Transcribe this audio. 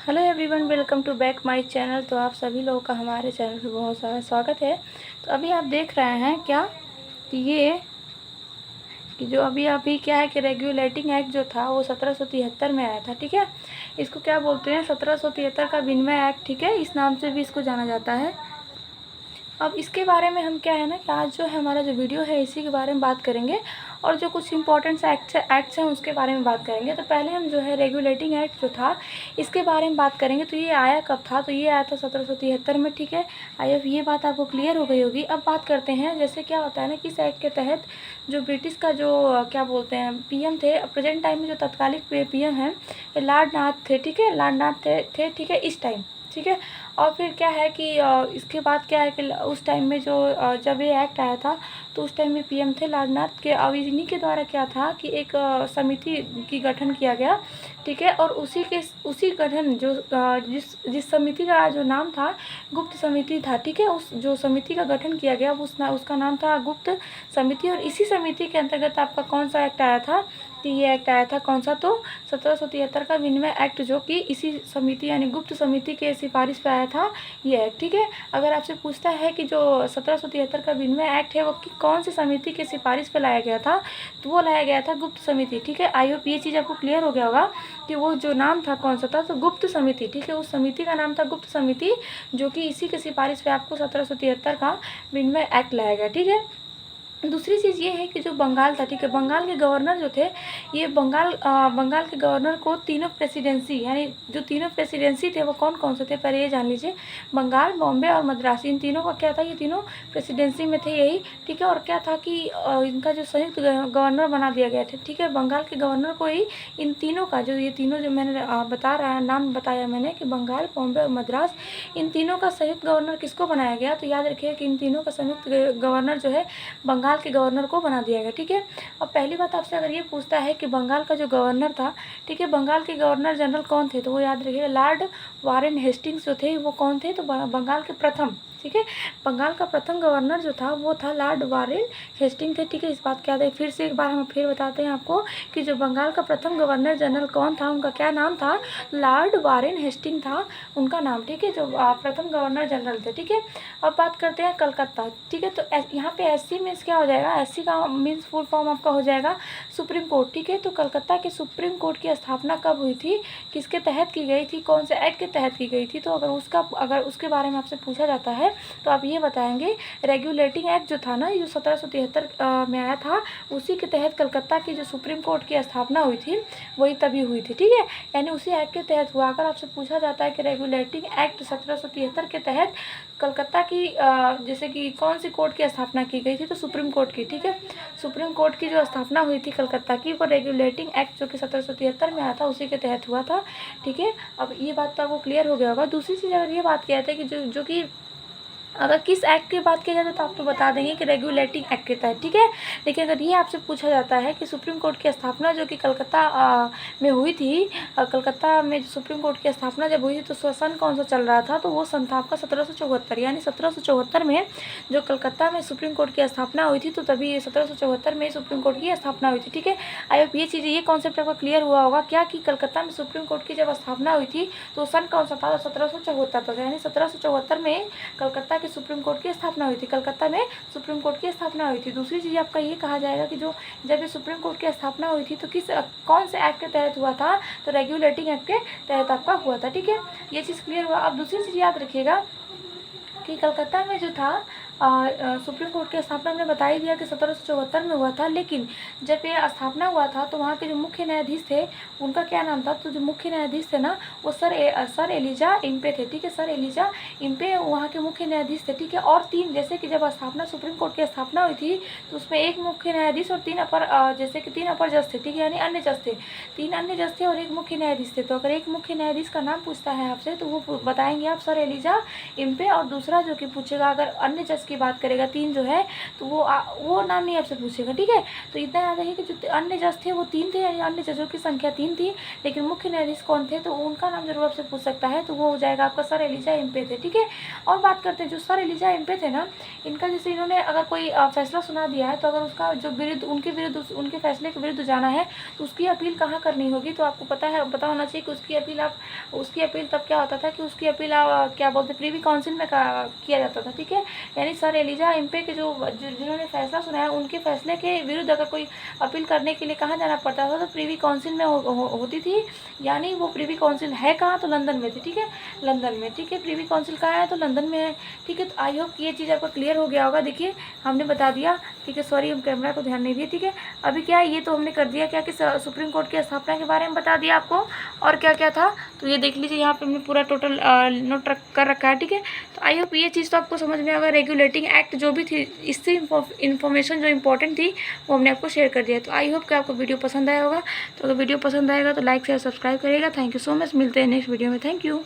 Hello everyone, welcome to back my channel. तो आप सभी लोगों का हमारे चैनल पे बहुत सारा स्वागत है। तो अभी आप देख रहे हैं क्या कि ये कि जो अभी क्या है कि रेगुलेटिंग एक्ट जो था वो 1773 में आया था। ठीक है, इसको क्या बोलते हैं, 1773 का विनिमय एक्ट। ठीक है, इस नाम से भी इसको जाना जाता है। अब इसके बारे में हम क्या है ना कि आज जो है हमारा जो वीडियो है इसी के बारे में बात करेंगे और जो कुछ इंपॉर्टेंट एक्ट्स हैं उसके बारे में बात करेंगे। तो पहले हम जो है रेगुलेटिंग एक्ट जो था इसके बारे में बात करेंगे। तो ये आया कब था? तो ये आया था 1773 में। ठीक है, आई होप ये बात आपको क्लियर हो गई होगी। अब बात करते हैं जैसे क्या होता है ना कि इस एक्ट के तहत जो ब्रिटिश का जो क्या बोलते हैं पीएम थे, प्रेजेंट टाइम में जो तत्कालिक पीएम हैं लॉर्ड नाथ थे। ठीक है, लॉर्ड नाथ थे। ठीक है, इस टाइम। ठीक है, और फिर क्या है कि इसके बाद क्या है कि उस टाइम में जो जब ये एक्ट आया था तो उस टाइम में पीएम थे लॉर्ड नाथ के। अब इन्हीं के द्वारा क्या था कि एक समिति की गठन किया गया। ठीक है, और उसी गठन जो जिस समिति का जो नाम था गुप्त समिति था। ठीक है, उस जो समिति का गठन किया गया उसका नाम था गुप्त समिति। और इसी समिति के अंतर्गत आपका कौन सा एक्ट आया था? कि ये एक्ट आया था कौन सा? तो 1773 का विनिमय एक्ट, जो कि इसी समिति यानी गुप्त समिति के सिफारिश पे आया था ये एक्ट। ठीक है, अगर आपसे पूछता है कि जो 1773 का विनिमय एक्ट है वो कौन सी समिति के सिफारिश पे लाया गया था, तो वो लाया गया था गुप्त समिति। ठीक है, आई होप ये चीज़ आपको क्लियर हो गया होगा कि वो जो नाम था कौन सा था, तो गुप्त समिति। ठीक है, उस समिति का नाम था गुप्त समिति, जो कि इसी के सिफारिश पे आपको 1773 का विनिमय एक्ट लाया गया। ठीक है, दूसरी चीज़ ये है कि जो बंगाल था, ठीक है, बंगाल के गवर्नर जो थे ये बंगाल के गवर्नर को तीनों प्रेसिडेंसी यानी जो तीनों प्रेसिडेंसी थे वो कौन कौन से थे पहले ये जान लीजिए। बंगाल, बॉम्बे और मद्रास, इन तीनों का क्या था, ये तीनों प्रेसिडेंसी में थे यही। ठीक है, और क्या था कि इनका जो संयुक्त गवर्नर बना दिया गया था। ठीक है, बंगाल के गवर्नर को ही इन तीनों का ये तीनों जो मैंने बता रहा है नाम बताया मैंने कि बंगाल, बॉम्बे और मद्रास, इन तीनों का संयुक्त गवर्नर किसको बनाया गया? तो याद रखिए कि इन तीनों का संयुक्त गवर्नर जो है बंगाल के गवर्नर को बना दिया गया। ठीक है, अब पहली बात आपसे अगर ये पूछता है कि बंगाल का जो गवर्नर था, ठीक है, बंगाल के गवर्नर जनरल कौन थे, तो वो याद रखिएगा लॉर्ड वारेन हेस्टिंग्स जो थे वो कौन थे? तो बंगाल के प्रथम, ठीक है, बंगाल का प्रथम गवर्नर जो था वो था लॉर्ड वारेन हेस्टिंग थे। ठीक है, इस बात क्या है फिर से एक बार हम फिर बताते हैं आपको कि जो बंगाल का प्रथम गवर्नर जनरल कौन था, उनका क्या नाम था? लॉर्ड वारेन हेस्टिंग था उनका नाम। ठीक है, जो प्रथम गवर्नर जनरल थे। ठीक है, अब बात करते हैं कलकत्ता। ठीक है, तो यहाँ पे एससी मीन्स क्या हो जाएगा? एससी का मीन्स फुल फॉर्म आपका हो जाएगा सुप्रीम कोर्ट। ठीक है, तो कलकत्ता के सुप्रीम कोर्ट की स्थापना कब हुई थी, किसके तहत की गई थी, कौन से एक्ट के तहत की गई थी? तो अगर उसके बारे में आपसे पूछा जाता है तो आप ये बताएंगे रेगुलेटिंग एक्ट जो था ना, ये जो 1773 में आया था, उसी के तहत कलकत्ता की जो सुप्रीम कोर्ट की स्थापना हुई थी वही तभी हुई थी। ठीक है, यानी उसी एक्ट के तहत हुआ। अगर आपसे पूछा जाता है कि रेगुलेटिंग एक्ट 1773 के तहत कलकत्ता की जैसे कि कौन सी कोर्ट की स्थापना की गई थी, तो सुप्रीम कोर्ट की। ठीक है, सुप्रीम कोर्ट की जो स्थापना हुई थी कलकत्ता की वो रेगुलेटिंग एक्ट जो कि 1773 में आया था उसी के तहत हुआ था। ठीक है, अब ये बात तो आपको क्लियर हो गया होगा। दूसरी चीज़ अगर ये बात किया था कि जो कि अगर किस एक्ट की बात की जाए तो आप तो बता देंगे कि रेगुलेटिंग एक्ट के तहत। ठीक है, लेकिन अगर ये आपसे पूछा जाता है कि सुप्रीम कोर्ट की स्थापना जो कि कलकत्ता में हुई थी, कलकत्ता में जो सुप्रीम कोर्ट की स्थापना जब हुई थी तो सन कौन सा चल रहा था, तो वो सन था आपका 1774। यानी 1774 में जो कलकत्ता में सुप्रीम कोर्ट की स्थापना हुई थी तो तभी 1774 में सुप्रीम कोर्ट की स्थापना हुई थी। ठीक है, आई होप ये चीज़ ये कॉन्सेप्ट आपका क्लियर हुआ होगा क्या कि कलकत्ता में सुप्रीम कोर्ट की जब स्थापना हुई थी तो सन कौन सा था? 1774 था। यानी 1774 में कलकत्ता की सुप्रीम कोर्ट की स्थापना हुई थी, कलकत्ता में सुप्रीम कोर्ट की स्थापना हुई थी। दूसरी चीज़ आपका ये कहा जाएगा कि जो जब ये सुप्रीम कोर्ट की स्थापना हुई थी तो कौन से एक्ट के तहत हुआ था? तो रेगुलेटिंग एक्ट के तहत आपका हुआ था। ठीक है, ये चीज़ क्लियर हुआ। अब दूसरी चीज़ याद रखिएगा कि कलकत्ता में जो था सुप्रीम कोर्ट की स्थापना हमने बता ही दिया कि 1774 में हुआ था, लेकिन जब ये स्थापना हुआ था तो वहाँ के जो मुख्य न्यायाधीश थे उनका क्या नाम था? तो जो मुख्य न्यायाधीश थे ना वो सर एलिजा इम्पे थे। ठीक है, सर एलिजा इम्पे वहाँ के मुख्य न्यायाधीश थे। ठीक है, और तीन, जैसे कि जब स्थापना सुप्रीम कोर्ट की स्थापना हुई थी तो उसमें एक मुख्य न्यायाधीश और तीन अपर जैसे कि तीन अपर जज थे। ठीक है, यानी अन्य जज थे, तीन अन्य जज थे और एक मुख्य न्यायाधीश थे। तो अगर एक मुख्य न्यायाधीश का नाम पूछता है आपसे तो वो बताएंगे आप सर एलिजा इम्पे, और दूसरा जो कि पूछेगा अगर अन्य जज की बात करेगा 3 जो है तो वो नाम नहीं आपसे पूछेगा, ठीक है। तो इतना याद है कि जो अन्य जज थे वो 3 थे, यानी अन्य जजों की संख्या 3 थी, लेकिन मुख्य न्यायाधीश कौन थे तो उनका नाम जरूर आपसे पूछ सकता है, तो वो हो जाएगा आपका सर एलिजा एम्पे थे, ठीक है। और बात करते हैं जो सर एलिजा एम्पे थे ना, इनका जैसे इन्होंने अगर कोई फैसला सुना दिया है तो अगर उसका जो विरुद्ध उनके फैसले के विरुद्ध जाना है तो उसकी अपील कहाँ करनी होगी, तो आपको पता होना चाहिए कि उसकी अपील तब क्या होता था कि उसकी अपील क्या बोलते प्रीवी काउंसिल में किया जाता था, ठीक है। यानी सर एलिजा एम्पे के जिन्होंने फैसला सुनाया उनके फैसले के विरुद्ध अगर कोई अपील करने के लिए कहाँ जाना पड़ता था तो प्रीवी काउंसिल में होती थी। यानी वो प्रीवी काउंसिल है कहाँ, तो लंदन में थी, ठीक है, लंदन में, ठीक है। प्रीवी काउंसिल कहाँ है तो लंदन में है, ठीक है। तो आई होप ये चीज़ आपको क्लियर हो गया होगा। देखिए हमने बता दिया, ठीक है, सॉरी हम कैमरा को ध्यान नहीं दिए, ठीक है। अभी क्या है ये तो हमने कर दिया क्या कि सुप्रीम कोर्ट की स्थापना के बारे में बता दिया आपको, और क्या क्या था तो ये देख लीजिए यहाँ पे हमने पूरा टोटल नोट कर रखा है, ठीक है। तो आई होप ये चीज़ तो आपको समझ में आएगा। रेगुलेटिंग एक्ट जो भी थी इससे इन्फॉर्मेशन जो इंपॉर्टेंट थी वो हमने आपको शेयर कर दिया। तो आई होप कि आपको वीडियो पसंद आया होगा। तो अगर वीडियो पसंद आएगा तो लाइक शेयर सब्सक्राइब करिएगा। थैंक यू सो मच, मिलते हैं नेक्स्ट वीडियो में। Thank you.